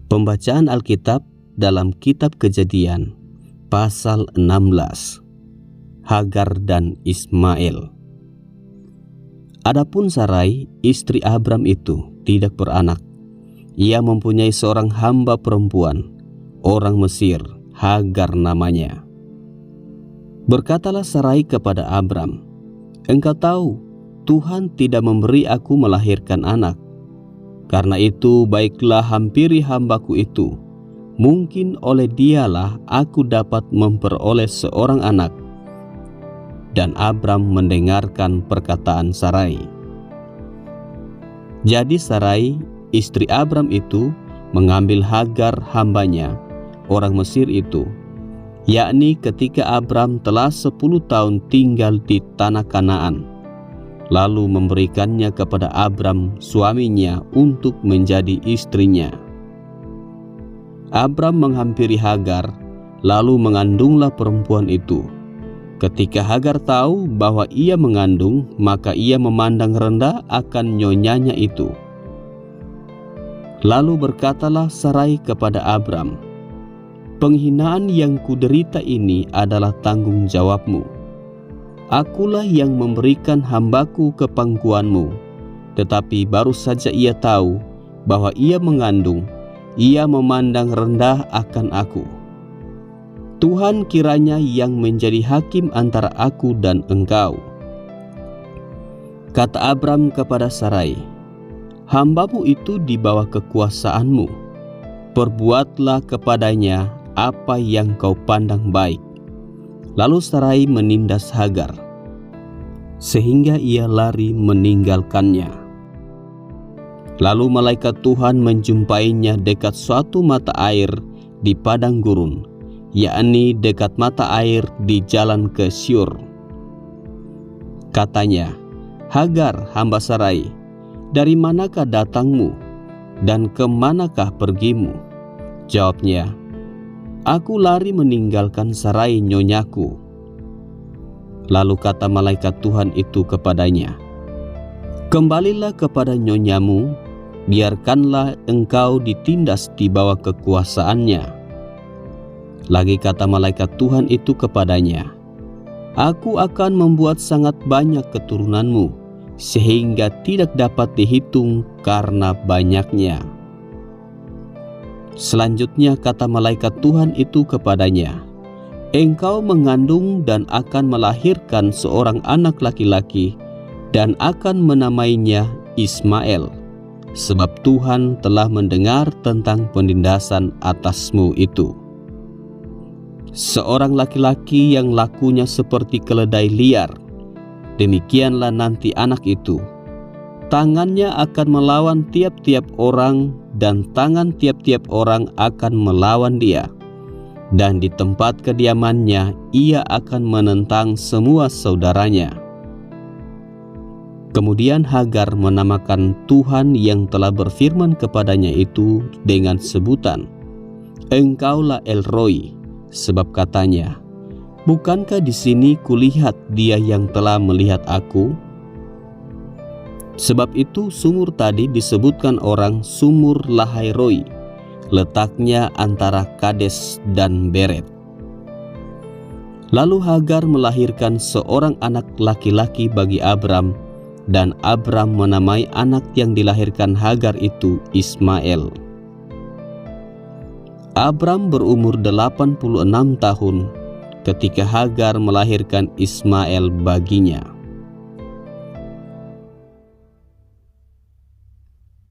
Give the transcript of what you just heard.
Pembacaan Alkitab dalam Kitab Kejadian, pasal 16, Hagar dan Ismail. Adapun Sarai, istri Abram itu, tidak beranak. Ia mempunyai seorang hamba perempuan, orang Mesir, Hagar namanya. Berkatalah Sarai kepada Abram, "Engkau tahu, Tuhan tidak memberi aku melahirkan anak. Karena itu baiklah hampiri hambaku itu. Mungkin oleh dialah aku dapat memperoleh seorang anak." Dan Abram mendengarkan perkataan Sarai. Jadi Sarai, istri Abram itu, mengambil Hagar hambanya, orang Mesir itu, yakni ketika Abram telah 10 tahun tinggal di tanah Kanaan, lalu memberikannya kepada Abram suaminya untuk menjadi istrinya. Abram menghampiri Hagar, lalu mengandunglah perempuan itu. Ketika Hagar tahu bahwa ia mengandung, maka ia memandang rendah akan nyonyanya itu. Lalu berkatalah Sarai kepada Abram, "Penghinaan yang kuderita ini adalah tanggung jawabmu. Akulah yang memberikan hambaku ke pangkuanmu." Tetapi baru saja ia tahu bahwa ia mengandung, ia memandang rendah akan aku. Tuhan kiranya yang menjadi hakim antara aku dan engkau. Kata Abram kepada Sarai, "Hambamu itu di bawah kekuasaanmu. Perbuatlah kepadanya apa yang kau pandang baik." Lalu Sarai menindas Hagar, sehingga ia lari meninggalkannya. Lalu malaikat Tuhan menjumpainya dekat suatu mata air di padang gurun, yakni dekat mata air di jalan ke Syur. Katanya, "Hagar, hamba Sarai, dari manakah datangmu dan ke manakah pergimu?" Jawabnya, "Aku lari meninggalkan Sarai nyonyaku." Lalu kata malaikat Tuhan itu kepadanya, "Kembalilah kepada nyonyamu, biarkanlah engkau ditindas di bawah kekuasaannya." Lagi kata malaikat Tuhan itu kepadanya, "Aku akan membuat sangat banyak keturunanmu, sehingga tidak dapat dihitung karena banyaknya." Selanjutnya kata malaikat Tuhan itu kepadanya, "Engkau mengandung dan akan melahirkan seorang anak laki-laki, dan akan menamainya Ismail, sebab Tuhan telah mendengar tentang penindasan atasmu itu. Seorang laki-laki yang lakunya seperti keledai liar, demikianlah nanti anak itu. Tangannya akan melawan tiap-tiap orang, dan tangan tiap-tiap orang akan melawan dia. Dan di tempat kediamannya ia akan menentang semua saudaranya." Kemudian Hagar menamakan Tuhan yang telah berfirman kepadanya itu dengan sebutan, "Engkaulah El Roi," sebab katanya, "Bukankah di sini kulihat dia yang telah melihat aku?" Sebab itu sumur tadi disebutkan orang Sumur Lahai Roi, letaknya antara Kades dan Beret. Lalu Hagar melahirkan seorang anak laki-laki bagi Abram, dan Abram menamai anak yang dilahirkan Hagar itu Ismail. Abram berumur 86 tahun ketika Hagar melahirkan Ismail baginya.